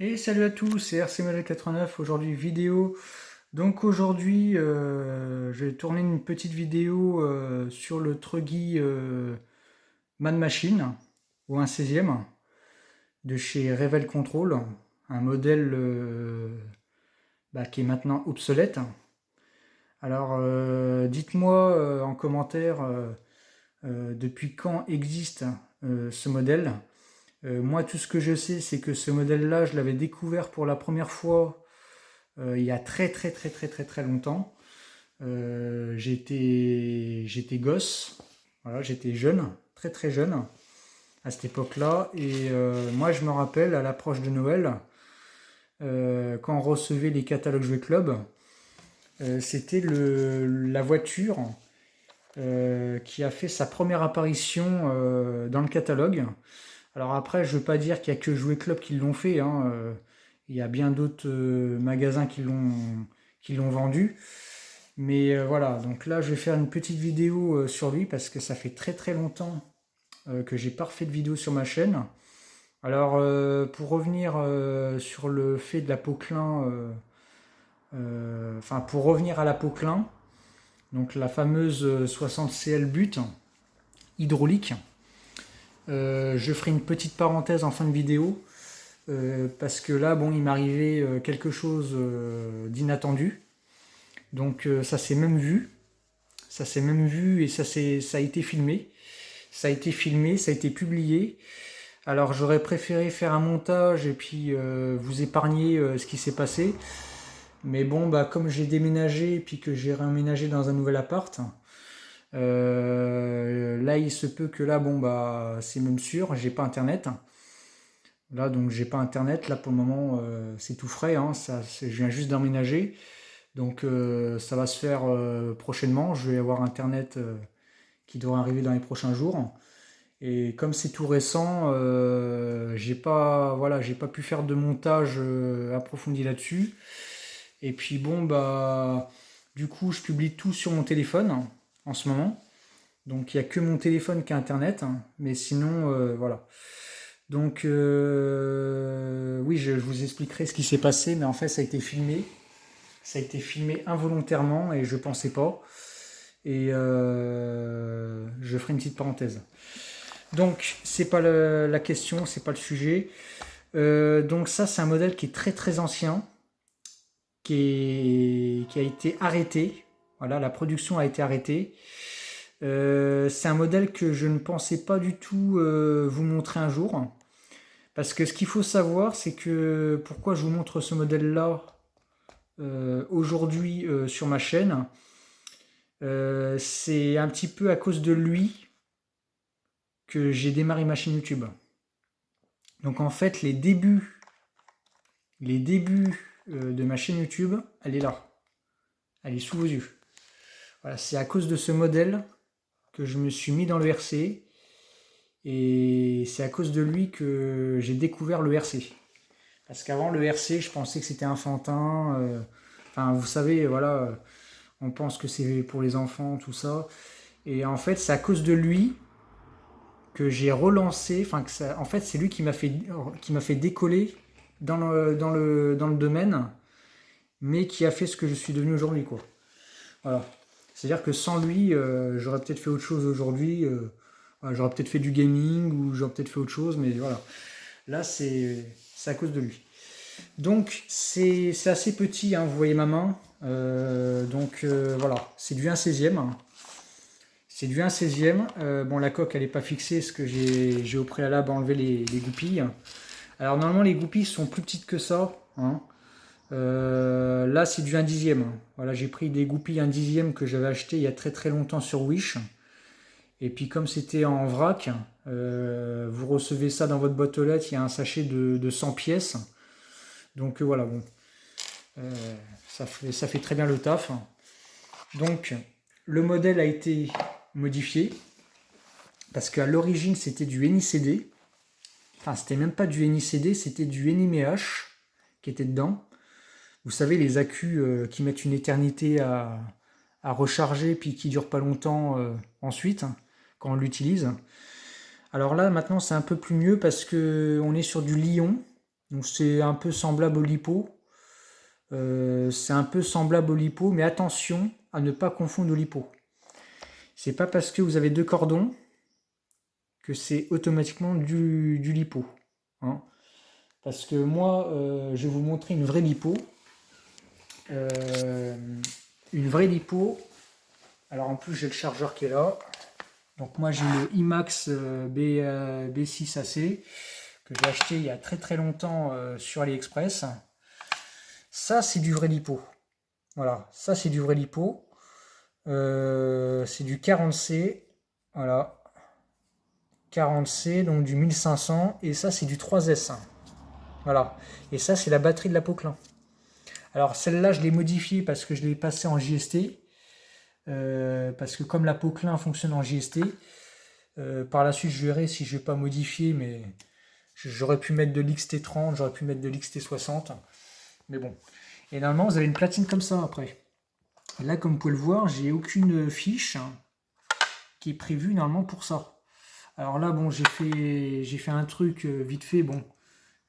Et salut à tous, c'est RCModel89, aujourd'hui vidéo. Donc aujourd'hui, je vais tourner une petite vidéo sur le Truggy Man Machine, ou un 16e, de chez Revel Control, un modèle qui est maintenant obsolète. Alors dites-moi en commentaire depuis quand existe ce modèle. Moi, tout ce que je sais, c'est que ce modèle-là, je l'avais découvert pour la première fois il y a très longtemps. J'étais gosse, voilà, j'étais jeune, très jeune à cette époque-là. Et moi, je me rappelle à l'approche de Noël, quand on recevait les catalogues Jouet Club, c'était la voiture qui a fait sa première apparition dans le catalogue. Alors après, je veux pas dire qu'il y a que Jouet Club qui l'ont fait, hein. Il y a bien d'autres magasins qui l'ont vendu. Mais voilà, donc là, je vais faire une petite vidéo sur lui parce que ça fait très longtemps que j'ai pas refait de vidéo sur ma chaîne. Alors, pour revenir sur le fait de la Poquelin, enfin, pour revenir à la Poquelin, donc la fameuse 60 CL but hydraulique, je ferai une petite parenthèse en fin de vidéo. Parce que là, bon, il m'arrivait quelque chose d'inattendu. Donc ça s'est même vu et ça a été filmé. Ça a été filmé, ça a été publié. Alors j'aurais préféré faire un montage et puis vous épargner ce qui s'est passé. Mais bon, bah comme j'ai déménagé et puis que j'ai réemménagé dans un nouvel appart, là il se peut que là, bon bah c'est même sûr, j'ai pas internet. Là, donc, j'ai pas internet. Là, pour le moment, c'est tout frais, hein. Je viens juste d'emménager. Donc, ça va se faire prochainement. Je vais avoir internet qui devrait arriver dans les prochains jours. Et comme c'est tout récent, voilà, j'ai pas pu faire de montage approfondi là-dessus. Et puis, bon, bah, du coup, je publie tout sur mon téléphone en ce moment. Donc, il n'y a que mon téléphone qui a internet, hein. Mais sinon, voilà. Donc, oui, je vous expliquerai ce qui s'est passé, mais en fait, ça a été filmé. Ça a été filmé involontairement et je pensais pas. Et je ferai une petite parenthèse. Donc, c'est pas la question, c'est pas le sujet. Donc, ça, c'est un modèle qui est très ancien, qui a été arrêté. Voilà, la production a été arrêtée. C'est un modèle que je ne pensais pas du tout vous montrer un jour. Parce que ce qu'il faut savoir, c'est que pourquoi je vous montre ce modèle-là aujourd'hui sur ma chaîne, c'est un petit peu à cause de lui que j'ai démarré ma chaîne YouTube. Donc en fait, les débuts de ma chaîne YouTube, elle est là. Elle est sous vos yeux. Voilà, c'est à cause de ce modèle que je me suis mis dans le RC. Et c'est à cause de lui que j'ai découvert le RC. Parce qu'avant, le RC, je pensais que c'était enfantin. Enfin, vous savez, voilà, on pense que c'est pour les enfants, tout ça. Et en fait, c'est à cause de lui que j'ai relancé. Enfin, en fait, c'est lui qui m'a fait décoller dans le domaine, mais qui a fait ce que je suis devenu aujourd'hui, quoi. Voilà. C'est-à-dire que sans lui, j'aurais peut-être fait autre chose aujourd'hui. Voilà, j'aurais peut-être fait du gaming ou j'aurais peut-être fait autre chose, mais voilà. Là, c'est à cause de lui. Donc c'est assez petit, hein, vous voyez ma main. Donc voilà, c'est du 1/16e. C'est du 1/16e. Bon, la coque elle n'est pas fixée parce que j'ai au préalable enlevé les goupilles. Alors normalement les goupilles sont plus petites que ça, hein. Là c'est du 1/10e. Voilà, j'ai pris des goupilles 1/10e que j'avais acheté il y a très longtemps sur Wish. Et puis comme c'était en vrac, vous recevez ça dans votre boîte aux lettres, il y a un sachet de 100 pièces. Donc voilà, bon, ça fait très bien le taf. Donc le modèle a été modifié parce qu'à l'origine c'était du NICD. Enfin, c'était même pas du NICD, c'était du NIMH qui était dedans. Vous savez, les accus qui mettent une éternité à recharger puis qui durent pas longtemps ensuite quand on l'utilise. Alors là maintenant c'est un peu plus mieux parce que on est sur du Lion. Donc c'est un peu semblable au lipo. C'est un peu semblable au lipo, mais attention à ne pas confondre au lipo. C'est pas parce que vous avez 2 cordons que c'est automatiquement du lipo. Hein. Parce que moi, je vais vous montrer une vraie lipo. Une vraie lipo. Alors en plus, j'ai le chargeur qui est là. Donc moi, j'ai le IMAX B6AC que j'ai acheté il y a très très longtemps sur AliExpress. Ça, c'est du vrai lipo. Voilà, ça c'est du vrai lipo. C'est du 40C. Voilà. 40C, donc du 1500. Et ça, c'est du 3S. Voilà. Et ça, c'est la batterie de la Poquelin. Alors, celle-là, je l'ai modifiée parce que je l'ai passée en JST. Parce que comme la Poquelin fonctionne en JST, par la suite, je verrai si je ne vais pas modifier, mais j'aurais pu mettre de l'XT30, j'aurais pu mettre de l'XT60. Mais bon. Et normalement, vous avez une platine comme ça après. Et là, comme vous pouvez le voir, j'ai aucune fiche qui est prévue normalement pour ça. Alors là, bon, j'ai fait un truc vite fait, bon,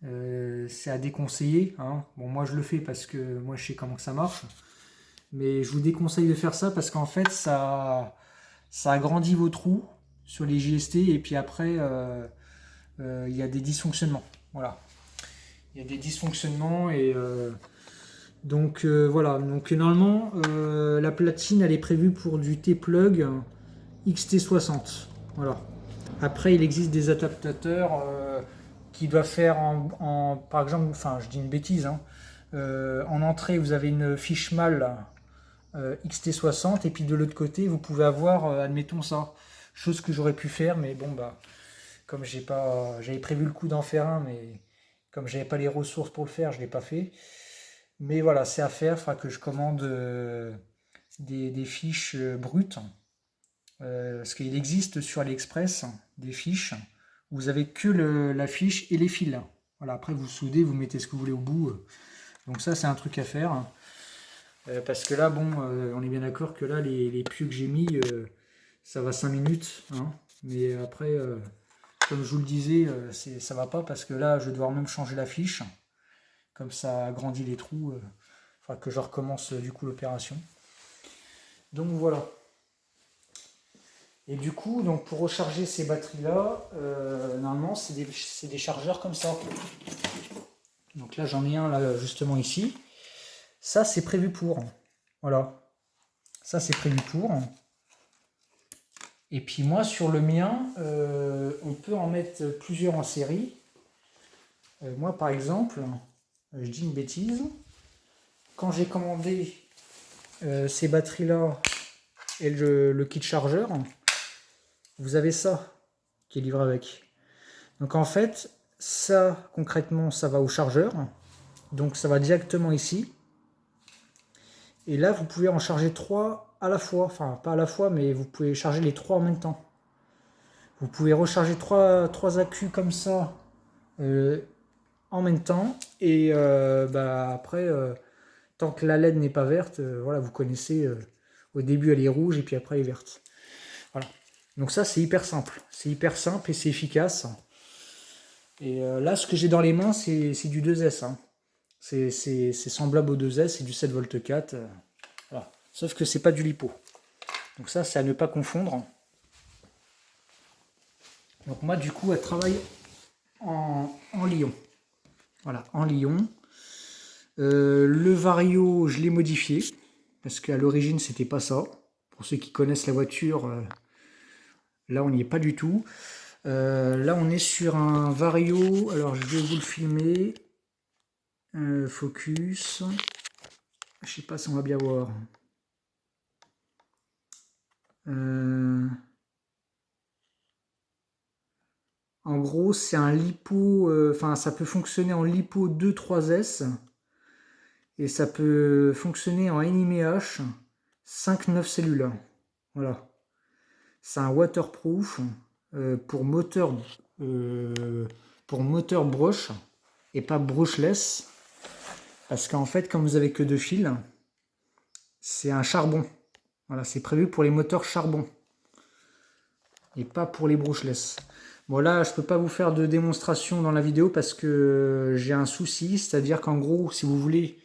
c'est à déconseiller. Hein. Bon, moi je le fais parce que moi je sais comment que ça marche. Mais je vous déconseille de faire ça parce qu'en fait, ça agrandit vos trous sur les JST et puis après, il y a des dysfonctionnements. Voilà. Il y a des dysfonctionnements et donc voilà. Donc normalement, la platine, elle est prévue pour du T-Plug XT60. Voilà. Après, il existe des adaptateurs qui doivent faire par exemple, enfin, je dis une bêtise, hein, en entrée, vous avez une fiche mâle XT60 et puis de l'autre côté, vous pouvez avoir, admettons ça, chose que j'aurais pu faire, mais bon, bah, comme j'avais prévu le coup d'en faire un, mais comme j'avais pas les ressources pour le faire, je l'ai pas fait. Mais voilà, c'est à faire, il faudra que je commande des fiches brutes. Parce qu'il existe sur AliExpress des fiches où vous avez que la fiche et les fils. Voilà, après vous soudez, vous mettez ce que vous voulez au bout. Donc ça c'est un truc à faire. Parce que là, bon, on est bien d'accord que là, les pieux que j'ai mis, ça va 5 minutes. Hein. Mais après, comme je vous le disais, ça va pas parce que là, je vais devoir même changer la fiche. Comme ça agrandit les trous. Il faudra que je recommence du coup l'opération. Donc voilà. Et du coup, donc pour recharger ces batteries-là, normalement, c'est des chargeurs comme ça. Donc là, j'en ai un là justement ici. Ça, c'est prévu pour. Voilà. Ça, c'est prévu pour. Et puis moi, sur le mien, on peut en mettre plusieurs en série. Moi, par exemple, je dis une bêtise. Quand j'ai commandé ces batteries-là et le kit chargeur, vous avez ça qui est livré avec. Donc en fait, ça concrètement, ça va au chargeur. Donc ça va directement ici. Et là, vous pouvez en charger 3 à la fois. Enfin, pas à la fois, mais vous pouvez charger les 3 en même temps. Vous pouvez recharger 3 accus comme ça en même temps. Et bah, après, tant que la LED n'est pas verte, voilà, vous connaissez, au début elle est rouge et puis après elle est verte. Voilà. Donc ça, c'est hyper simple. C'est hyper simple et c'est efficace. Et là, ce que j'ai dans les mains, c'est du 2S. Hein. C'est semblable au 2S, c'est du 7V4. Voilà. Sauf que c'est pas du lipo. Donc ça, c'est à ne pas confondre. Donc moi, du coup, elle travaille en lion. Voilà, en lion. Le vario, je l'ai modifié. Parce qu'à l'origine, c'était pas ça. Pour ceux qui connaissent la voiture, là, on n'y est pas du tout. Là, on est sur un vario. Alors, je vais vous le filmer. Focus. Je sais pas si on va bien voir. En gros, c'est un lipo. Enfin, ça peut fonctionner en lipo 2-3S. Et ça peut fonctionner en NIMH 5-9 cellules. Voilà. C'est un waterproof pour moteur brush et pas brushless. Parce qu'en fait, comme vous avez que 2 fils, c'est un charbon. Voilà, c'est prévu pour les moteurs charbon. Et pas pour les brushless. Bon là, je peux pas vous faire de démonstration dans la vidéo parce que j'ai un souci, c'est-à-dire qu'en gros, si vous voulez,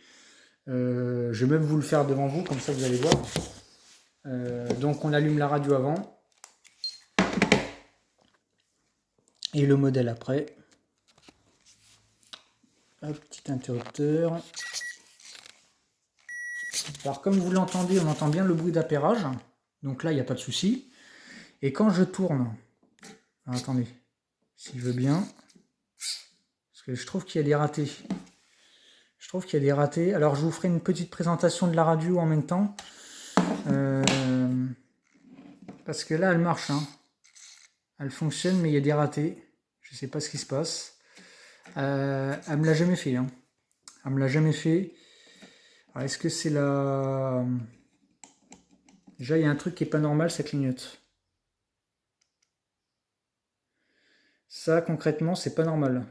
je vais même vous le faire devant vous, comme ça vous allez voir. Donc on allume la radio avant et le modèle après. Hop, petit interrupteur. Alors comme vous l'entendez, on entend bien le bruit d'appairage. Donc là, il n'y a pas de souci. Et quand je tourne, alors, attendez, si je veux bien, parce que je trouve qu'il y a des ratés. Je trouve qu'il y a des ratés. Alors je vous ferai une petite présentation de la radio en même temps. Parce que là, elle marche. Hein. Elle fonctionne, mais il y a des ratés. Je ne sais pas ce qui se passe. Elle me l'a jamais fait. Hein. Elle me l'a jamais fait. Alors, est-ce que c'est la... Déjà, il y a un truc qui est pas normal, ça clignote. Ça, concrètement, c'est pas normal.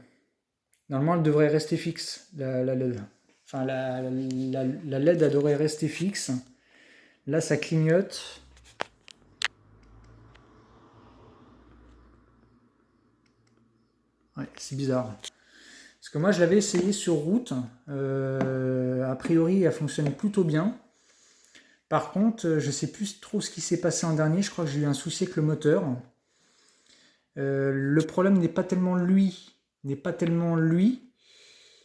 Normalement, elle devrait rester fixe, la LED. Enfin, la LED, elle devrait rester fixe. Là, ça clignote. Ouais, c'est bizarre. Parce que moi, je l'avais essayé sur route. A priori, elle fonctionne plutôt bien. Par contre, je sais plus trop ce qui s'est passé en dernier. Je crois que j'ai eu un souci avec le moteur. Le problème n'est pas tellement lui.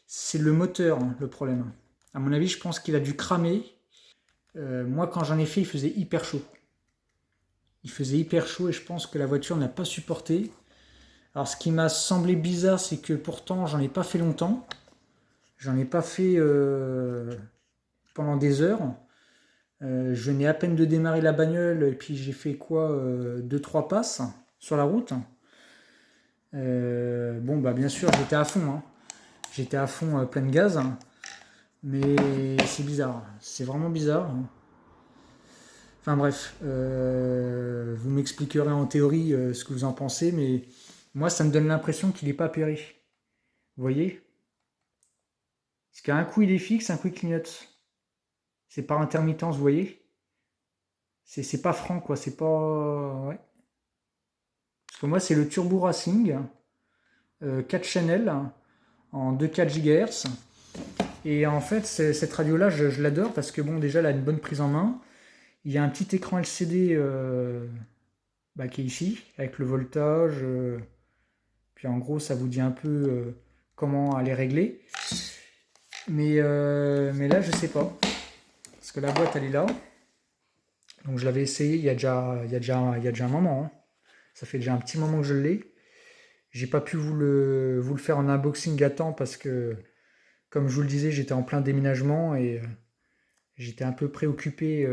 C'est le moteur, le problème. À mon avis, je pense qu'il a dû cramer. Moi, quand j'en ai fait, il faisait hyper chaud. Il faisait hyper chaud et je pense que la voiture n'a pas supporté. Alors, ce qui m'a semblé bizarre, c'est que pourtant, j'en ai pas fait longtemps. J'en ai pas fait pendant des heures. Je venais à peine de démarrer la bagnole et puis j'ai fait quoi 2-3 passes sur la route. Bon, bah bien sûr, j'étais à fond. Hein. J'étais à fond plein de gaz. Hein. Mais c'est bizarre. C'est vraiment bizarre. Enfin bref, vous m'expliquerez en théorie ce que vous en pensez, mais moi ça me donne l'impression qu'il n'est pas péri. Vous voyez? Parce qu'un coup il est fixe, un coup il clignote. C'est par intermittence, vous voyez? C'est pas franc quoi, c'est pas... Ouais. Parce que moi c'est le Turbo Racing, 4 channels, en 2,4 GHz. Et en fait cette radio là je l'adore parce que bon déjà elle a une bonne prise en main. Il y a un petit écran LCD qui est ici, avec le voltage. Puis en gros, ça vous dit un peu comment aller régler. Mais là, je sais pas. Parce que la boîte, elle est là. Donc je l'avais essayé il y a déjà un moment. Hein. Ça fait déjà un petit moment que je l'ai. J'ai pas pu vous le faire en unboxing à temps parce que, comme je vous le disais, j'étais en plein déménagement et j'étais un peu préoccupé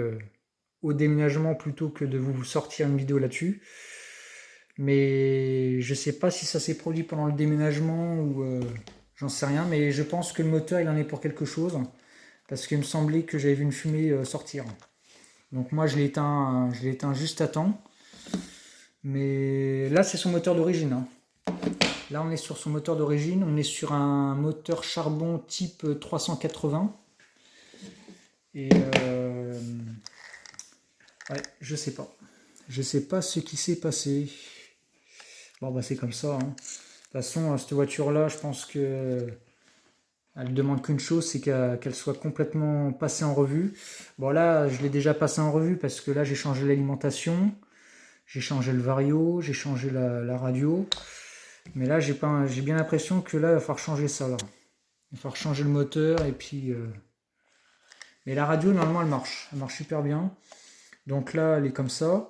au déménagement plutôt que de vous sortir une vidéo là-dessus. Mais je sais pas si ça s'est produit pendant le déménagement ou j'en sais rien. Mais je pense que le moteur il en est pour quelque chose parce qu'il me semblait que j'avais vu une fumée sortir. Donc moi je l'ai éteint juste à temps. Mais là c'est son moteur d'origine. Hein. Là on est sur son moteur d'origine. On est sur un moteur charbon type 380. Et ouais, je sais pas. Je sais pas ce qui s'est passé. Bon bah c'est comme ça. Hein. De toute façon, cette voiture-là, je pense que elle demande qu'une chose, c'est qu'elle soit complètement passée en revue. Bon là, je l'ai déjà passée en revue parce que là, j'ai changé l'alimentation, j'ai changé le vario, j'ai changé la radio. Mais là, j'ai bien l'impression que là, il va falloir changer ça. Là. Il va falloir changer le moteur et puis... Mais la radio, normalement, elle marche super bien. Donc là, elle est comme ça.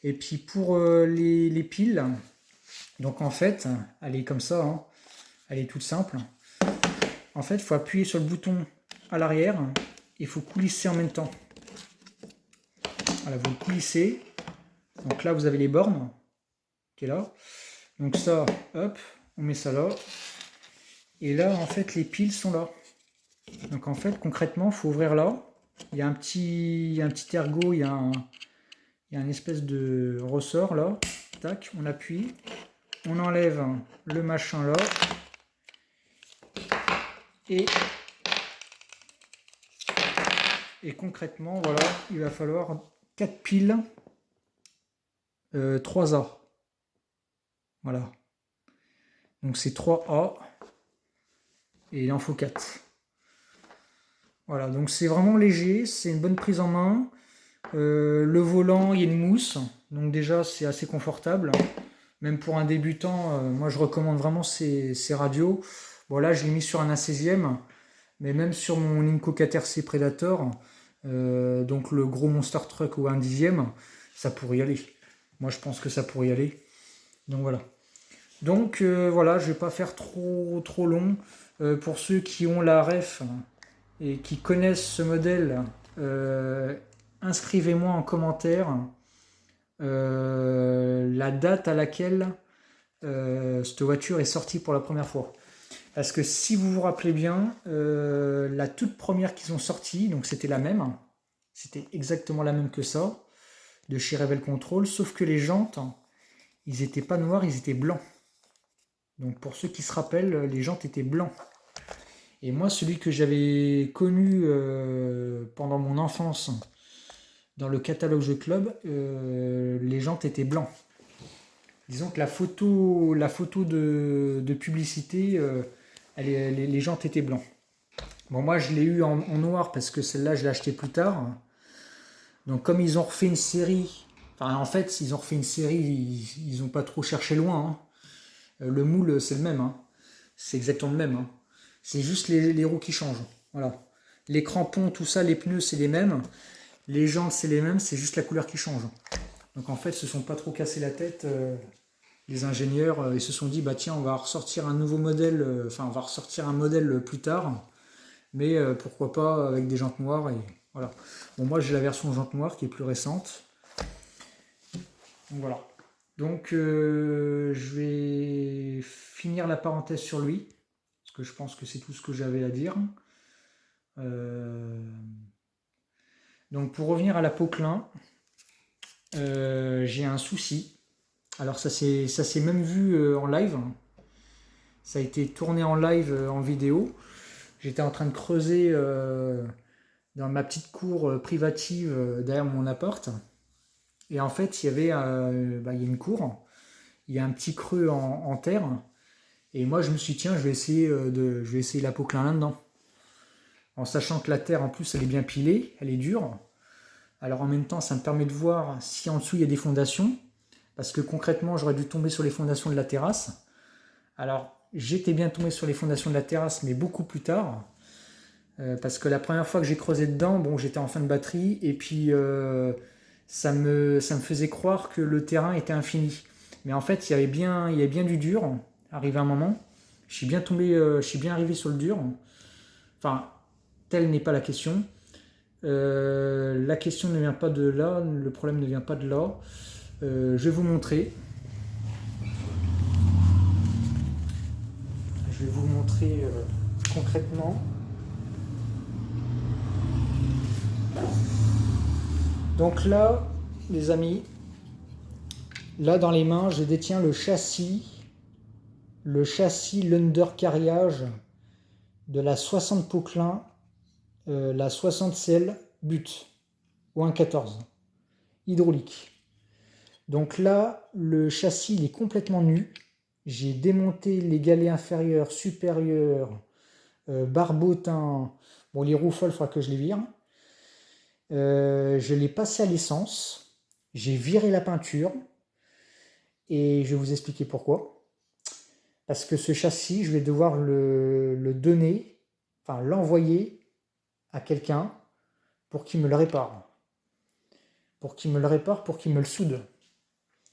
Et puis pour les piles... Donc en fait, elle est comme ça, hein. Elle est toute simple. En fait, il faut appuyer sur le bouton à l'arrière et il faut coulisser en même temps. Voilà, vous le coulissez. Donc là, vous avez les bornes qui est là. Donc ça, hop, on met ça là. Et là, en fait, les piles sont là. Donc en fait, concrètement, il faut ouvrir là. Il y a un petit ergot, il y a un espèce de ressort là. Tac, on appuie. On enlève le machin là. Et concrètement, voilà, il va falloir 4 piles 3A. Voilà. Donc c'est 3A et il en faut 4. Voilà, donc c'est vraiment léger, c'est une bonne prise en main. Le volant, il y a une mousse, donc déjà c'est assez confortable. Même pour un débutant, moi je recommande vraiment ces radios. Bon là je l'ai mis sur un A16e, mais même sur mon Inco 4RC Predator, donc le gros Monster Truck ou un 10e, ça pourrait y aller. Moi je pense que ça pourrait y aller. Donc voilà. Donc voilà, je vais pas faire trop long. Pour ceux qui ont la ref et qui connaissent ce modèle, inscrivez-moi en commentaire la date à laquelle cette voiture est sortie pour la première fois. Parce que si vous vous rappelez bien, la toute première qu'ils ont sortie, donc c'était la même, c'était exactement la même que ça, de chez Rebel Control, sauf que les jantes, ils n'étaient pas noirs, ils étaient blancs. Donc pour ceux qui se rappellent, les jantes étaient blancs. Et moi, celui que j'avais connu pendant mon enfance dans le catalogue Jeux Club, les jantes étaient blancs. Disons que la photo de publicité, les jantes étaient blancs. Bon, moi, je l'ai eu en noir parce que celle-là, je l'ai achetée plus tard. Donc, comme ils ont refait une série, enfin, en fait, ils ont refait une série, ils n'ont pas trop cherché loin. Hein. Le moule, c'est le même. Hein. C'est exactement le même. Hein. C'est juste les roues qui changent. Voilà. Les crampons, tout ça, les pneus, c'est les mêmes. Les jantes, c'est les mêmes, c'est juste la couleur qui change. Donc en fait, ils se sont pas trop cassé la tête, les ingénieurs, ils se sont dit, bah tiens, on va ressortir un nouveau modèle, on va ressortir un modèle plus tard, mais pourquoi pas avec des jantes noires, et voilà. Bon, moi j'ai la version jante noire qui est plus récente. Donc voilà. Donc je vais finir la parenthèse sur lui, parce que je pense que c'est tout ce que j'avais à dire. Donc pour revenir à la Poquelin, j'ai un souci. Alors ça s'est même vu en live. Ça a été tourné en live en vidéo. J'étais en train de creuser dans ma petite cour privative derrière mon appart. Et en fait, il y a une cour. Il y a un petit creux en terre. Et moi, je me suis dit, tiens, je vais essayer la Poquelin là-dedans. En sachant que la terre, en plus, elle est bien pilée, elle est dure. Alors en même temps, ça me permet de voir si en dessous, il y a des fondations. Parce que concrètement, j'aurais dû tomber sur les fondations de la terrasse. Alors, j'étais bien tombé sur les fondations de la terrasse, mais beaucoup plus tard. Parce que la première fois que j'ai creusé dedans, bon, j'étais en fin de batterie. Et puis, ça me faisait croire que le terrain était infini. Mais en fait, il y avait bien du dur. Arrivé à un moment, je suis bien arrivé sur le dur. Enfin, telle n'est pas la question. La question ne vient pas de là, le problème ne vient pas de là. Je vais vous montrer. Je vais vous montrer concrètement. Donc là, les amis, là dans les mains, je détiens le châssis l'undercarriage de la 60 Poquelin, la 60 CL but ou 1.14 hydraulique. Donc là, le châssis il est complètement nu. J'ai démonté les galets inférieurs, supérieurs, barbotin. Bon, les roues folles, il faudra que je les vire. Je l'ai passé à l'essence. J'ai viré la peinture. Et je vais vous expliquer pourquoi. Parce que ce châssis, je vais devoir le donner, enfin l'envoyer à quelqu'un pour qu'il me le répare. Pour qu'il me le soude.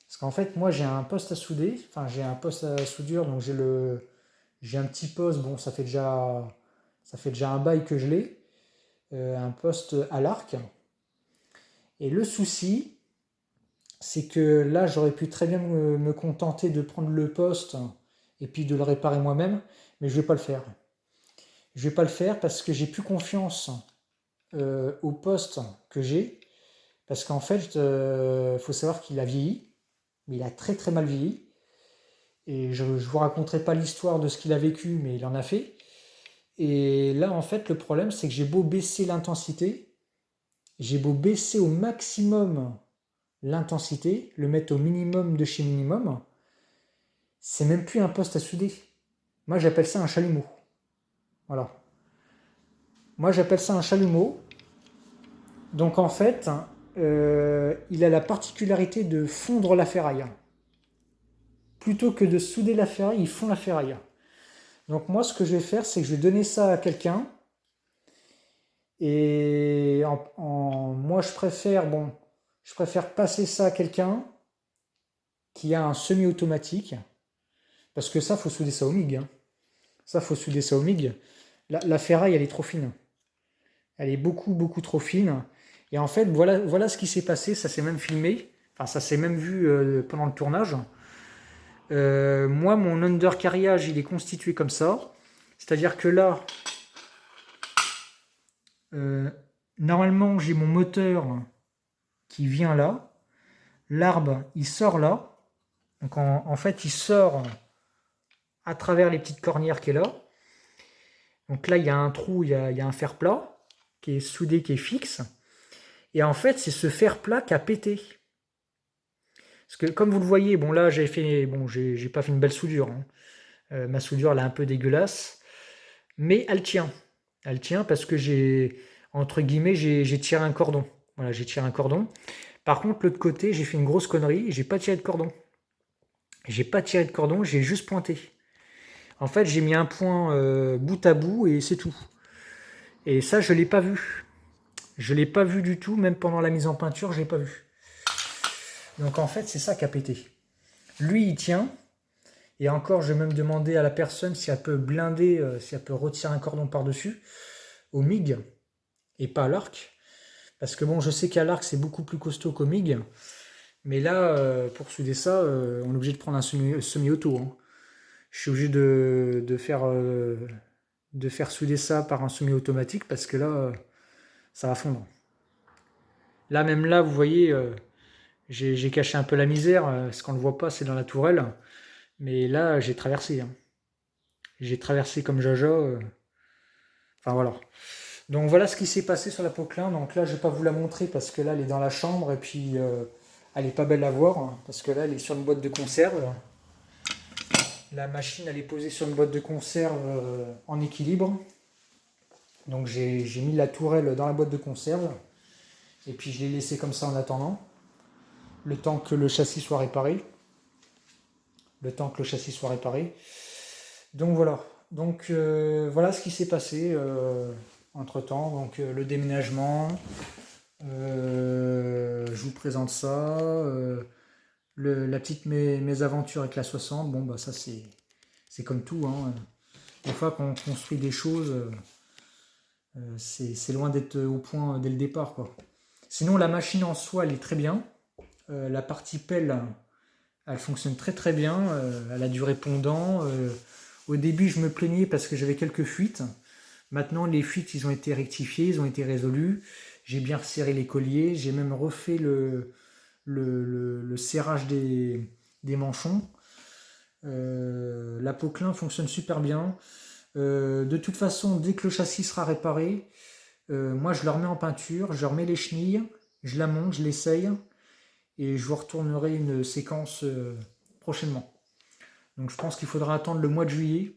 Parce qu'en fait, moi j'ai un poste à souder, enfin j'ai un poste à soudure, donc j'ai un petit poste, bon ça fait déjà un bail que je l'ai, un poste à l'arc. Et le souci, c'est que là j'aurais pu très bien me contenter de prendre le poste et puis de le réparer moi-même, mais je vais pas le faire. Je vais pas le faire parce que j'ai plus confiance au poste que j'ai, parce qu'en fait, faut savoir qu'il a vieilli, mais il a très très mal vieilli. Et je ne vous raconterai pas l'histoire de ce qu'il a vécu, mais il en a fait. Et là, en fait, le problème, c'est que j'ai beau baisser l'intensité, j'ai beau baisser au maximum l'intensité, le mettre au minimum de chez minimum, c'est même plus un poste à souder. Moi, j'appelle ça un chalumeau. Voilà. Moi, j'appelle ça un chalumeau. Donc, en fait, il a la particularité de fondre la ferraille. Plutôt que de souder la ferraille, il fond la ferraille. Donc, moi, ce que je vais faire, c'est que je vais donner ça à quelqu'un. Et moi, je préfère passer ça à quelqu'un qui a un semi-automatique. Parce que ça, faut souder ça au MIG. Hein. Ça, faut souder ça au MIG. La ferraille, elle est trop fine. Elle est beaucoup, beaucoup trop fine. Et en fait, voilà ce qui s'est passé. Ça s'est même filmé. Enfin, ça s'est même vu pendant le tournage. Moi, mon undercarriage, il est constitué comme ça. C'est-à-dire que là, normalement, j'ai mon moteur qui vient là. L'arbre, il sort là. Donc, en fait, il sort à travers les petites cornières qui est là. Donc là, il y a un trou, il y a un fer plat qui est soudé, qui est fixe. Et en fait, c'est ce fer plat qui a pété. Parce que comme vous le voyez, bon là, j'ai pas fait une belle soudure. Hein. Ma soudure, elle est un peu dégueulasse. Mais elle tient. Elle tient parce que entre guillemets, j'ai tiré un cordon. Voilà, j'ai tiré un cordon. Par contre, l'autre côté, j'ai fait une grosse connerie. J'ai pas tiré de cordon. J'ai pas tiré de cordon, j'ai juste pointé. En fait, j'ai mis un point bout à bout et c'est tout. Et ça, je l'ai pas vu. Je l'ai pas vu du tout, même pendant la mise en peinture, je l'ai pas vu. Donc en fait, c'est ça qui a pété. Lui, il tient. Et encore, je vais même demander à la personne si elle peut blinder, si elle peut retirer un cordon par-dessus, au MIG, et pas à l'arc. Parce que bon, je sais qu'à l'arc, c'est beaucoup plus costaud qu'au MIG. Mais là, pour souder ça, on est obligé de prendre un semi-auto. Hein. Je suis obligé de faire souder ça par un semi-automatique parce que là, ça va fondre. Là, même là, vous voyez, j'ai caché un peu la misère. Ce qu'on ne voit pas, c'est dans la tourelle. Mais là, j'ai traversé. Hein. J'ai traversé comme Jaja. Enfin, voilà. Donc, voilà ce qui s'est passé sur la Poquelin. Donc là, je ne vais pas vous la montrer parce que là, elle est dans la chambre. Et puis, elle n'est pas belle à voir. Hein, parce que là, elle est sur une boîte de conserve. La machine, elle est posée sur une boîte de conserve en équilibre. Donc j'ai mis la tourelle dans la boîte de conserve. Et puis je l'ai laissé comme ça en attendant. Le temps que le châssis soit réparé. Donc voilà. Donc voilà ce qui s'est passé entre temps. Donc le déménagement. Je vous présente ça. La petite mésaventure avec la 60. Bon bah ça c'est comme tout. Hein. Des fois qu'on construit des choses, c'est loin d'être au point dès le départ, quoi. Sinon, la machine en soi, elle est très bien. La partie pelle, elle fonctionne très très bien. Elle a du répondant. Au début, je me plaignais parce que j'avais quelques fuites. Maintenant, les fuites, ils ont été rectifiés, ils ont été résolus. J'ai bien resserré les colliers. J'ai même refait le serrage des manchons. La Poquelin fonctionne super bien. De toute façon, dès que le châssis sera réparé, moi je le remets en peinture, je remets les chenilles, je la monte, je l'essaye et je vous retournerai une séquence prochainement. Donc je pense qu'il faudra attendre le mois de juillet.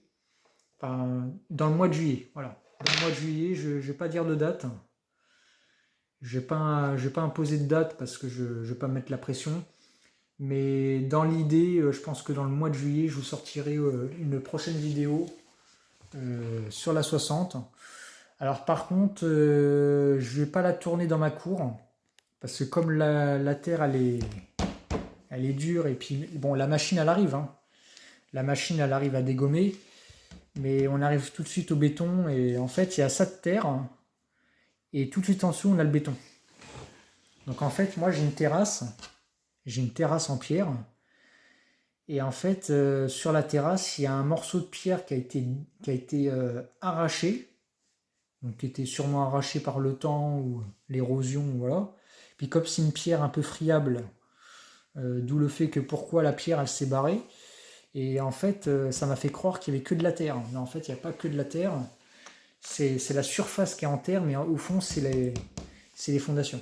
Enfin, dans le mois de juillet, voilà. Dans le mois de juillet, je ne vais pas dire de date. Je ne vais pas imposer de date parce que je ne vais pas mettre la pression. Mais dans l'idée, je pense que dans le mois de juillet, je vous sortirai une prochaine vidéo sur la 60. Alors par contre, je vais pas la tourner dans ma cour parce que comme la terre elle est dure et puis bon la machine elle arrive. Hein. La machine elle arrive à dégommer, mais on arrive tout de suite au béton et en fait il y a ça de terre et tout de suite en dessous on a le béton. Donc en fait moi j'ai une terrasse en pierre. Et en fait, sur la terrasse, il y a un morceau de pierre qui a été arraché, donc qui était sûrement arraché par le temps ou l'érosion, voilà. Puis comme c'est une pierre un peu friable, d'où le fait que pourquoi la pierre elle s'est barrée. Et en fait, ça m'a fait croire qu'il n'y avait que de la terre. Mais en fait, il n'y a pas que de la terre. C'est la surface qui est en terre, mais au fond, c'est les fondations.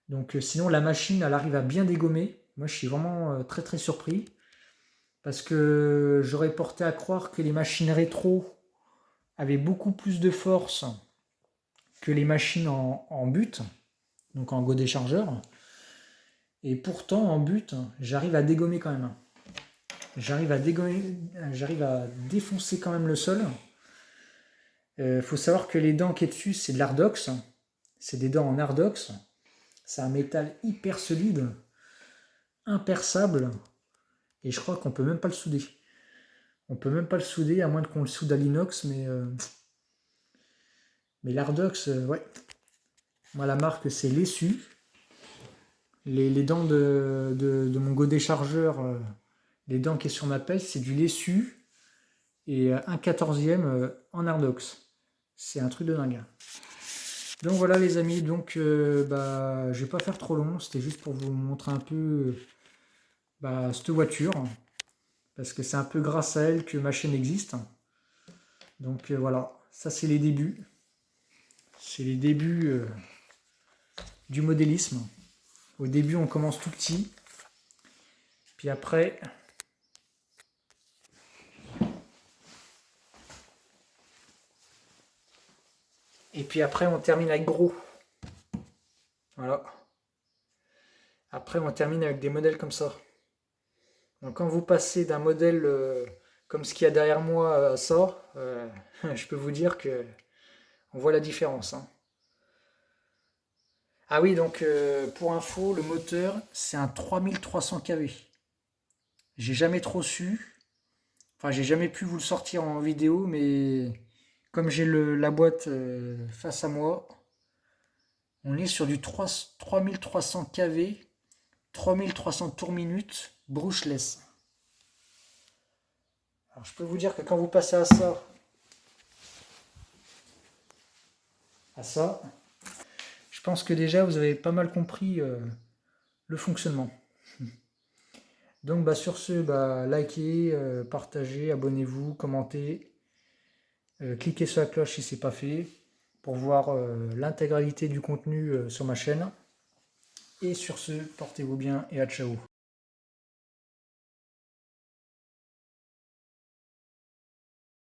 Donc sinon, la machine, elle arrive à bien dégommer. Moi, je suis vraiment très très surpris. parce que j'aurais porté à croire que les machines rétro avaient beaucoup plus de force que les machines en but, donc en go déchargeur. Et pourtant, en but, j'arrive à dégommer quand même. J'arrive à défoncer quand même le sol. Faut savoir que les dents qui est dessus, c'est de l'ardox. C'est des dents en ardox. C'est un métal hyper solide, imperçable. Et je crois qu'on peut même pas le souder. On peut même pas le souder, à moins qu'on le soude à l'inox, mais l'ardox, ouais. Moi, la marque, c'est Lessu. Les dents de mon godet chargeur, les dents qui est sur ma pelle, c'est du Lessu et 1/14e en ardox. C'est un truc de dingue. Donc voilà les amis, donc je vais pas faire trop long, c'était juste pour vous montrer un peu cette voiture, parce que c'est un peu grâce à elle que ma chaîne existe. Donc voilà, ça c'est les débuts. C'est les débuts du modélisme. Au début on commence tout petit, puis après on termine avec gros. Voilà. Après on termine avec des modèles comme ça. Donc quand vous passez d'un modèle comme ce qu'il y a derrière moi à ça, je peux vous dire que on voit la différence. Hein. Ah oui, donc pour info, le moteur c'est un 3300 kV. J'ai jamais trop su, enfin j'ai jamais pu vous le sortir en vidéo, mais comme j'ai la boîte face à moi, on est sur du 3300 kV, 3300 tours minute, brushless. Alors je peux vous dire que quand vous passez à ça, je pense que déjà vous avez pas mal compris le fonctionnement. Donc sur ce, likez, partagez, abonnez-vous, commentez, cliquez sur la cloche si ce n'est pas fait pour voir l'intégralité du contenu sur ma chaîne. Et sur ce, portez-vous bien et à ciao.